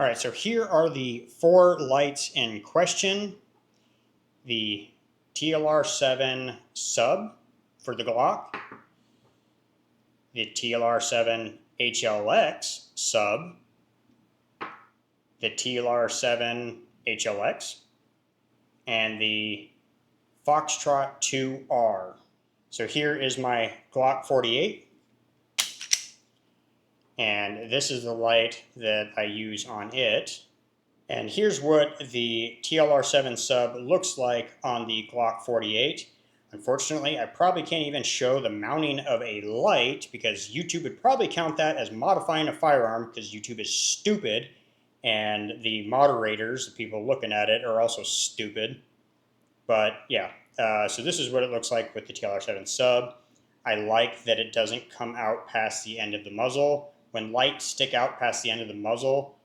All right, so here are the 4 lights in question. The TLR7 Sub for the Glock, the TLR7 HLX Sub, the TLR7 HLX, and the Foxtrot2R. So here is my Glock 48. And this is the light that I use on it. And here's what the TLR7 Sub looks like on the Glock 48. Unfortunately, I probably can't even show the mounting of a light because YouTube would probably count that as modifying a firearm because YouTube is stupid and the moderators, the people looking at it, are also stupid. But yeah, so this is what it looks like with the TLR7 Sub. I like that it doesn't come out past the end of the muzzle. When lights stick out past the end of the muzzle,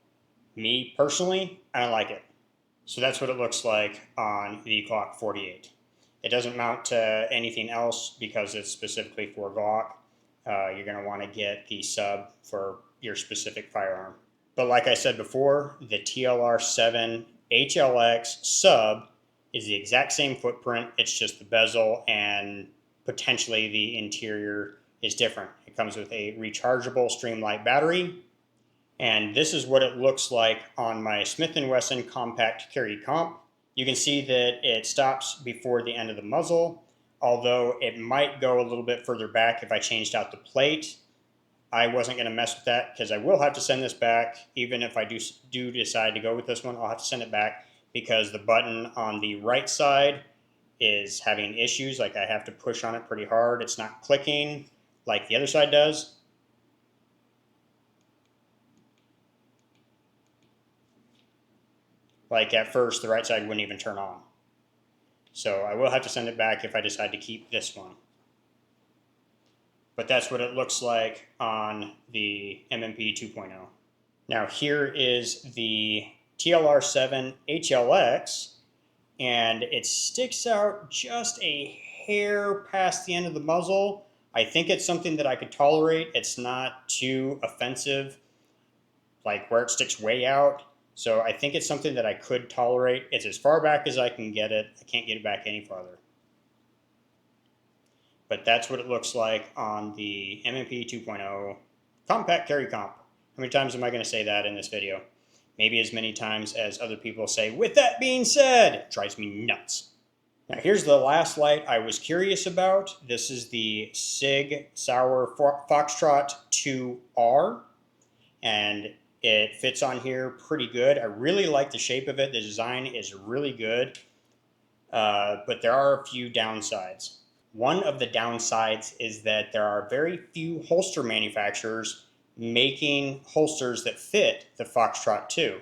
me personally, I don't like it. So that's what it looks like on the Glock 48. It doesn't mount to anything else because it's specifically for Glock. You're going to want to get the sub for your specific firearm. But like I said before, the TLR7 HLX Sub is the exact same footprint. It's just the bezel and potentially the interior is different. It comes with a rechargeable Streamlight battery. And this is what it looks like on my Smith & Wesson compact carry comp. You can see that it stops before the end of the muzzle, although it might go a little bit further back if I changed out the plate. I wasn't going to mess with that because I will have to send this back. Even if I do decide to go with this one, I'll have to send it back because the button on the right side is having issues. Like I have to push on it pretty hard. It's not clicking like the other side does. Like at first, the right side wouldn't even turn on. So I will have to send it back if I decide to keep this one. But that's what it looks like on the MMP 2.0. Now here is the TLR7 HLX, and it sticks out just a hair past the end of the muzzle. I think it's something that I could tolerate. It's not too offensive, like where it sticks way out. So I think it's something that I could tolerate. It's as far back as I can get it. I can't get it back any farther. But that's what it looks like on the MMP 2.0 compact carry comp. How many times am I going to say that in this video? Maybe as many times as other people say, with that being said. It drives me nuts. Now here's the last light I was curious about. This is the Sig Foxtrot2R. And it fits on here pretty good. I really like the shape of it. The design is really good. But there are a few downsides. One of the downsides is that there are very few holster manufacturers making holsters that fit the Foxtrot 2.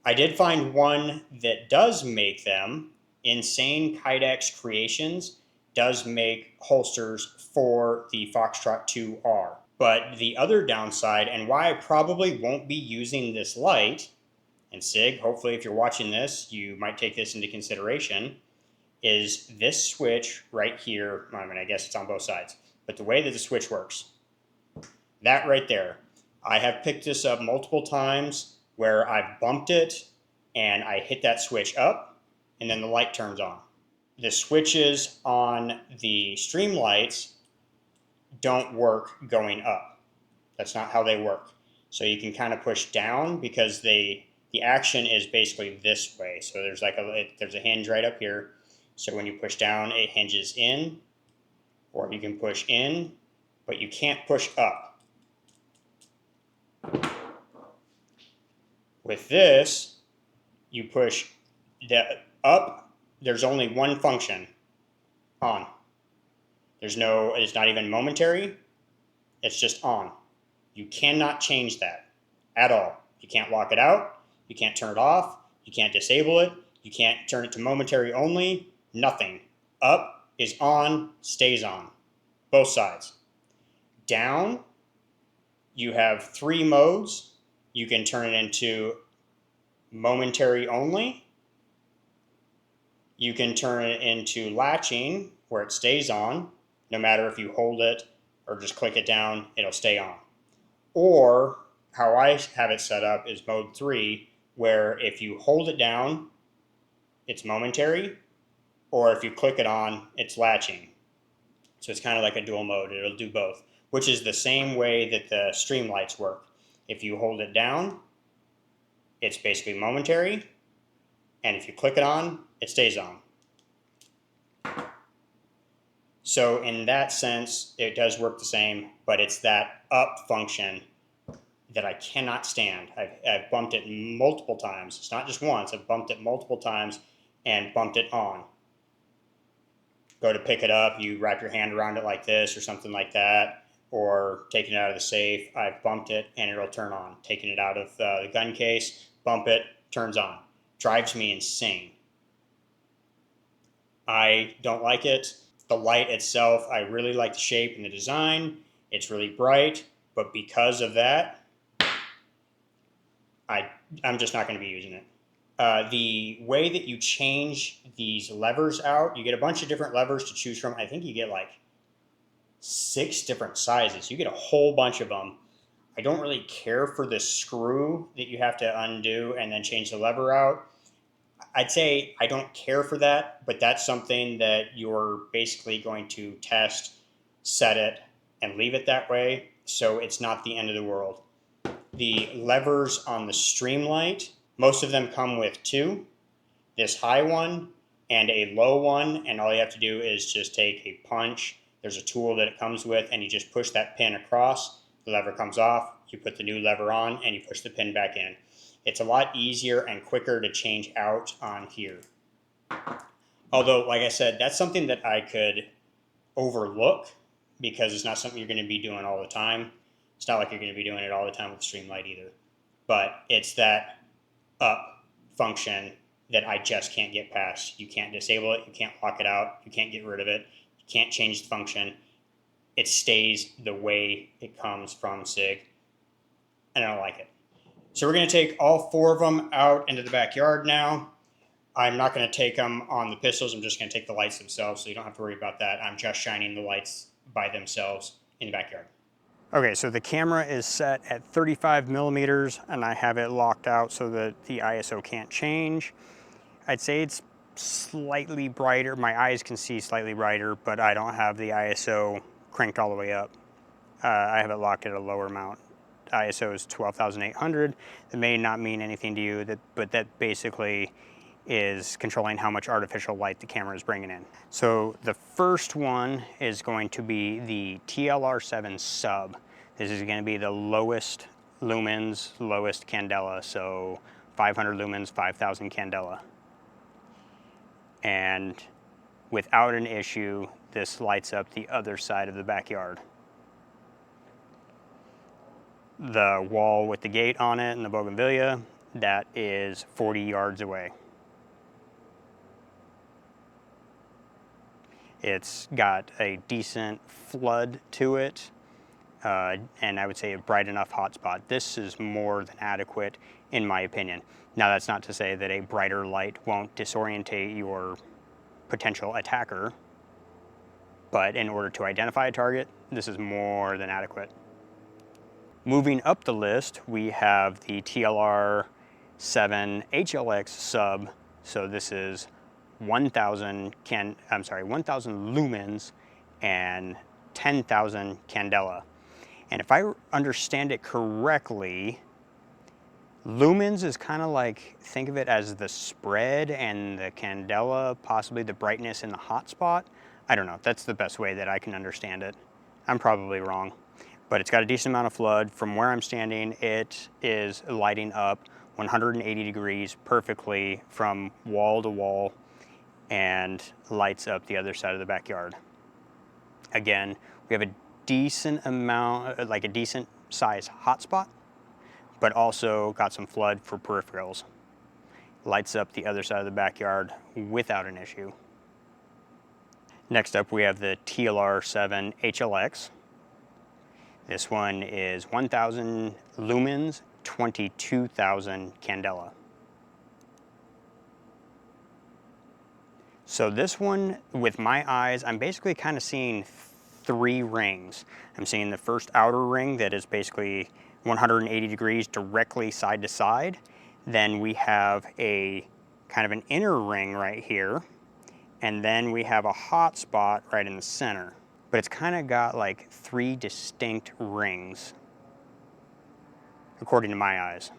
I did find one that does make them. Insane Kydex Creations does make holsters for the Foxtrot 2R. But the other downside, and why I probably won't be using this light, and Sig, hopefully if you're watching this, you might take this into consideration, is this switch right here. I mean, I guess it's on both sides, but the way that the switch works, that right there, I have picked this up multiple times where I've bumped it and I hit that switch up and then the light turns on. The switches on the Streamlights don't work going up. That's not how they work. So you can kind of push down because the action is basically this way. So there's like there's a hinge right up here. So when you push down, it hinges in, or you can push in, but you can't push up. With this, you push the up, there's only one function, on. It's not even momentary, it's just on. You cannot change that at all. You can't lock it out, you can't turn it off, you can't disable it, you can't turn it to momentary only, nothing. Up is on, stays on, both sides. Down, you have 3 modes. You can turn it into momentary only. You can turn it into latching, where it stays on. No matter if you hold it or just click it down, it'll stay on. Or how I have it set up is mode 3, where if you hold it down, it's momentary, or if you click it on, it's latching. So it's kind of like a dual mode. It'll do both, which is the same way that the Streamlights work. If you hold it down, it's basically momentary, and if you click it on, it stays on. So in that sense, it does work the same, but it's that up function that I cannot stand. I've bumped it multiple times. It's not just once. I've bumped it multiple times and bumped it on. Go to pick it up, you wrap your hand around it like this or something like that, or taking it out of the safe. I've bumped it and it'll turn on. Taking it out of the gun case, bump it, turns on. Drives me insane. I don't like it. The light itself, I really like the shape and the design. It's really bright, but because of that, I'm just not going to be using it. The way that you change these levers out, you get a bunch of different levers to choose from. I think you get like 6 different sizes. You get a whole bunch of them. I don't really care for the screw that you have to undo and then change the lever out. I'd say I don't care for that, but that's something that you're basically going to test, set it, and leave it that way. So it's not the end of the world. The levers on the Streamlight, most of them come with 2, this high one and a low one, and all you have to do is just take a punch. There's a tool that it comes with, and you just push that pin across, the lever comes off, you put the new lever on, and you push the pin back in. It's a lot easier and quicker to change out on here. Although, like I said, that's something that I could overlook because it's not something you're going to be doing all the time. It's not like you're going to be doing it all the time with the Streamlight either. But it's that up function that I just can't get past. You can't disable it. You can't lock it out. You can't get rid of it. You can't change the function. It stays the way it comes from Sig. And I don't like it. So we're going to take all 4 of them out into the backyard now. I'm not going to take them on the pistols. I'm just going to take the lights themselves, so you don't have to worry about that. I'm just shining the lights by themselves in the backyard. Okay, so the camera is set at 35 millimeters, and I have it locked out so that the ISO can't change. I'd say it's slightly brighter. My eyes can see slightly brighter, but I don't have the ISO cranked all the way up. I have it locked at a lower amount. ISO is 12,800. It may not mean anything to you, but that basically is controlling how much artificial light the camera is bringing in. So the first one is going to be the TLR7 Sub. This is going to be the lowest lumens, lowest Candela, so 500 lumens, 5,000 Candela. And without an issue, this lights up the other side of the backyard. The wall with the gate on it and the bougainvillea, that is 40 yards away. It's got a decent flood to it, and I would say a bright enough hotspot. This is more than adequate, in my opinion. Now, that's not to say that a brighter light won't disorientate your potential attacker, but in order to identify a target, this is more than adequate. Moving up the list, we have the TLR7 HLX Sub. So this is 1,000 lumens and 10,000 Candela. And if I understand it correctly, lumens is kind of like, think of it as the spread, and the Candela possibly the brightness in the hotspot. I don't know, that's the best way that I can understand it. I'm probably wrong, but it's got a decent amount of flood. From where I'm standing, it is lighting up 180 degrees perfectly from wall to wall, and lights up the other side of the backyard. Again, we have a decent amount, like a decent size hotspot, but also got some flood for peripherals. Lights up the other side of the backyard without an issue. Next up, we have the TLR7 HLX. This one is 1,000 lumens, 22,000 Candela. So this one, with my eyes, I'm basically kind of seeing 3 rings. I'm seeing the first outer ring that is basically 180 degrees directly side to side. Then we have a kind of an inner ring right here. And then we have a hot spot right in the center. But it's kind of got like 3 distinct rings, according to my eyes.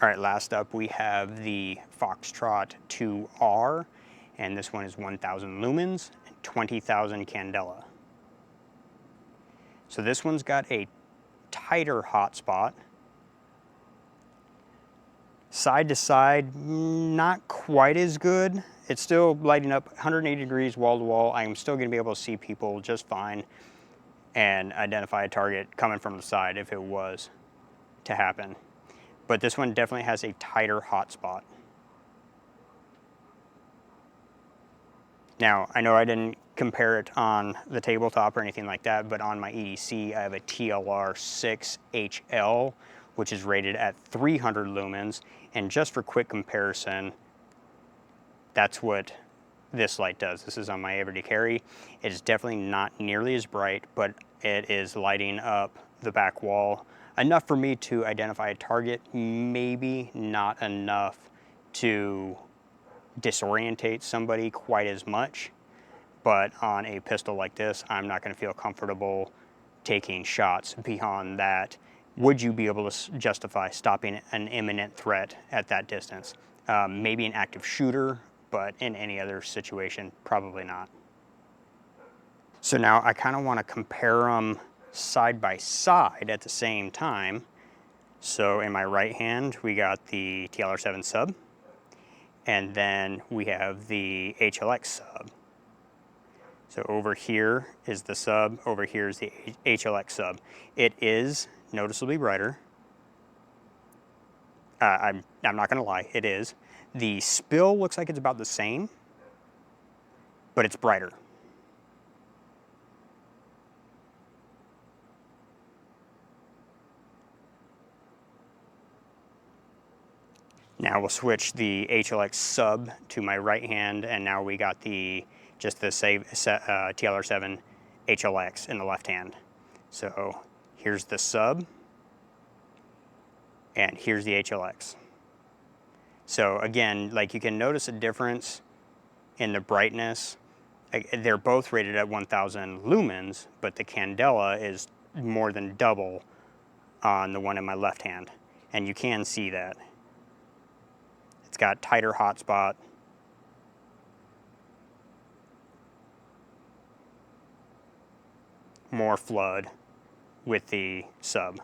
All right, last up we have the Foxtrot2R, and this one is 1,000 lumens and 20,000 Candela. So this one's got a tighter hotspot. Side to side, not quite as good. It's still lighting up 180 degrees wall to wall. I'm still gonna be able to see people just fine and identify a target coming from the side if it was to happen. But this one definitely has a tighter hotspot. Now, I know I didn't compare it on the tabletop or anything like that, but on my EDC, I have a TLR6 HL, which is rated at 300 lumens. And just for quick comparison, that's what this light does. This is on my everyday carry. It is definitely not nearly as bright, but it is lighting up the back wall enough for me to identify a target, maybe not enough to disorientate somebody quite as much. But on a pistol like this, I'm not going to feel comfortable taking shots beyond that. Would you be able to justify stopping an imminent threat at that distance? Maybe an active shooter, but in any other situation, probably not. So now I kind of want to compare them side by side at the same time. So in my right hand, we got the TLR7 Sub, and then we have the HLX Sub. So over here is the Sub, over here is the HLX Sub. It is noticeably brighter. I'm not gonna lie, it is. The spill looks like it's about the same, but it's brighter. Now we'll switch the HLX Sub to my right hand, and now we got just the TLR7 HLX in the left hand. So here's the Sub, and here's the HLX. So again, like you can notice a difference in the brightness. They're both rated at 1,000 lumens, but the Candela is more than double on the one in my left hand, and you can see that. It's got tighter hotspot. More flood with the Sub.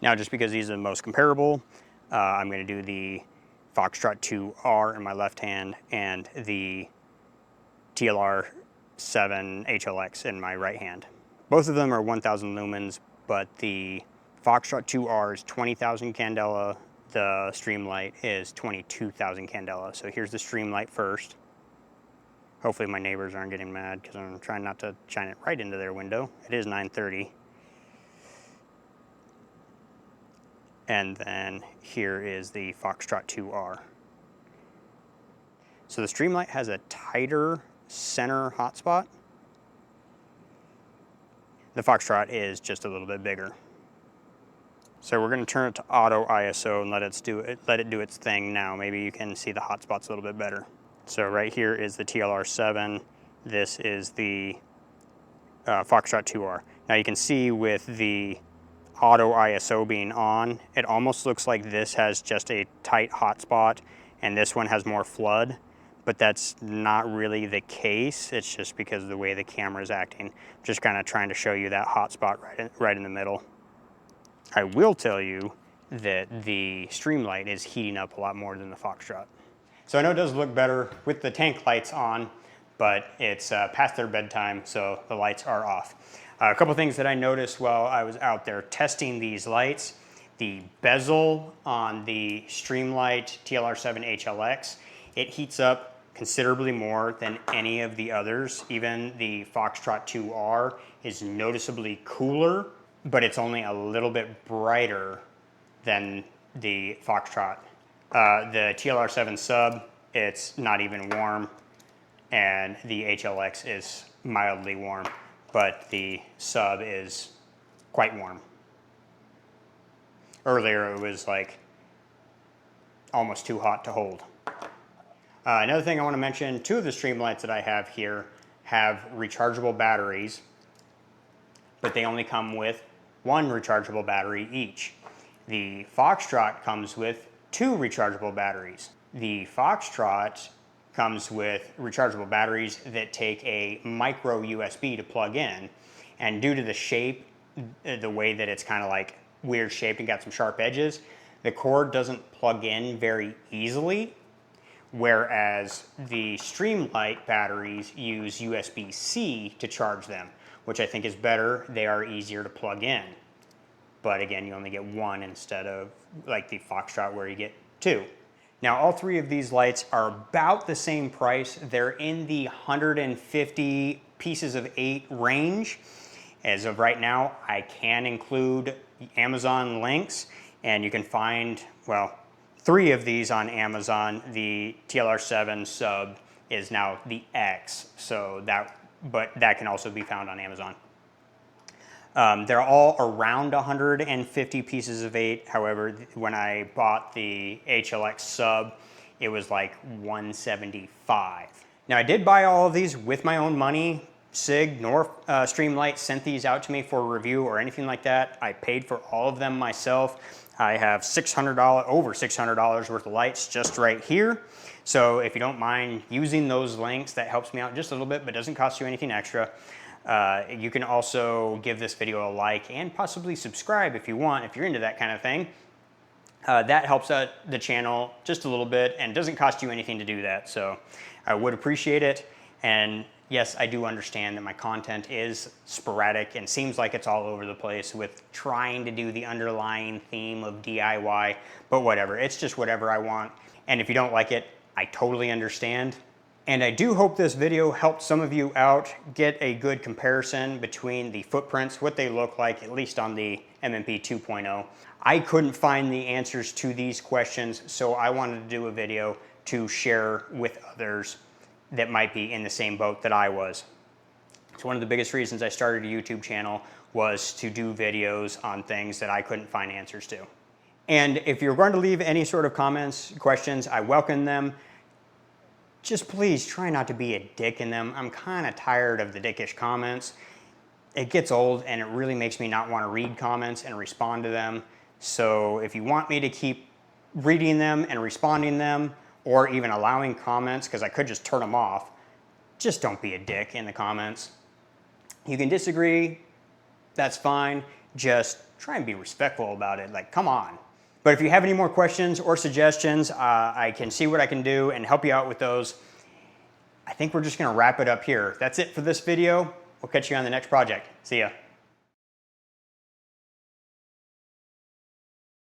Now, just because these are the most comparable, I'm going to do the Foxtrot2R in my left hand and the TLR7 HLX in my right hand. Both of them are 1,000 lumens, but the Foxtrot2R is 20,000 Candela, the Streamlight is 22,000 Candela. So here's the Streamlight first. Hopefully my neighbors aren't getting mad because I'm trying not to shine it right into their window. It is 9:30. And then here is the Foxtrot2R. So the Streamlight has a tighter center hotspot. The Foxtrot is just a little bit bigger. So we're going to turn it to auto ISO and let it do its thing now. Maybe you can see the hotspots a little bit better. So right here is the TLR7. This is the Foxtrot2R. Now you can see with the auto ISO being on, it almost looks like this has just a tight hotspot and this one has more flood, but that's not really the case. It's just because of the way the camera is acting. I'm just kind of trying to show you that hotspot right in the middle. I will tell you that the Streamlight is heating up a lot more than the Foxtrot. So I know it does look better with the tank lights on, but it's past their bedtime, so the lights are off. A couple things that I noticed while I was out there testing these lights. The bezel on the Streamlight TLR7 HLX, it heats up considerably more than any of the others. Even the Foxtrot2R is noticeably cooler, but it's only a little bit brighter than the Foxtrot. The TLR7 Sub, it's not even warm, and the HLX is mildly warm, but the Sub is quite warm. Earlier it was like almost too hot to hold. Another thing I want to mention, two of the Streamlights that I have here have rechargeable batteries, but they only come with one rechargeable battery each. The Foxtrot comes with two rechargeable batteries. The Foxtrot comes with rechargeable batteries that take a micro USB to plug in, and due to the shape, the way that it's kind of like weird shaped and got some sharp edges, the cord doesn't plug in very easily, whereas the Streamlight batteries use USB-C to charge them, which I think is better. They are easier to plug in. But again, you only get one instead of like the Foxtrot where you get two. Now, all three of these lights are about the same price. They're in the 150 pieces of 8 range. As of right now, I can include Amazon links, and you can find, well, 3 of these on Amazon. The TLR7 Sub is now the X, but that can also be found on Amazon. They're all around 150 pieces of 8. However, when I bought the HLX Sub, it was like 175. Now, I did buy all of these with my own money. Sig nor Streamlight sent these out to me for review or anything like that. I paid for all of them myself. I have over $600 worth of lights just right here. So if you don't mind using those links, that helps me out just a little bit, but doesn't cost you anything extra. You can also give this video a like and possibly subscribe if you want, if you're into that kind of thing. That helps out the channel just a little bit and doesn't cost you anything to do that. So I would appreciate it. And yes, I do understand that my content is sporadic and seems like it's all over the place with trying to do the underlying theme of DIY, but whatever. It's just whatever I want. And if you don't like it, I totally understand. And I do hope this video helped some of you out get a good comparison between the footprints, what they look like, at least on the MMP 2.0. I couldn't find the answers to these questions, so I wanted to do a video to share with others that might be in the same boat that I was. So one of the biggest reasons I started a YouTube channel was to do videos on things that I couldn't find answers to. And if you're going to leave any sort of comments, questions, I welcome them. Just please try not to be a dick in them. I'm kind of tired of the dickish comments. It gets old and it really makes me not want to read comments and respond to them. So if you want me to keep reading them and responding to them, or even allowing comments, because I could just turn them off, just don't be a dick in the comments. You can disagree, that's fine. Just try and be respectful about it, like, come on. But if you have any more questions or suggestions, I can see what I can do and help you out with those. I think we're just gonna wrap it up here. That's it for this video. We'll catch you on the next project. See ya.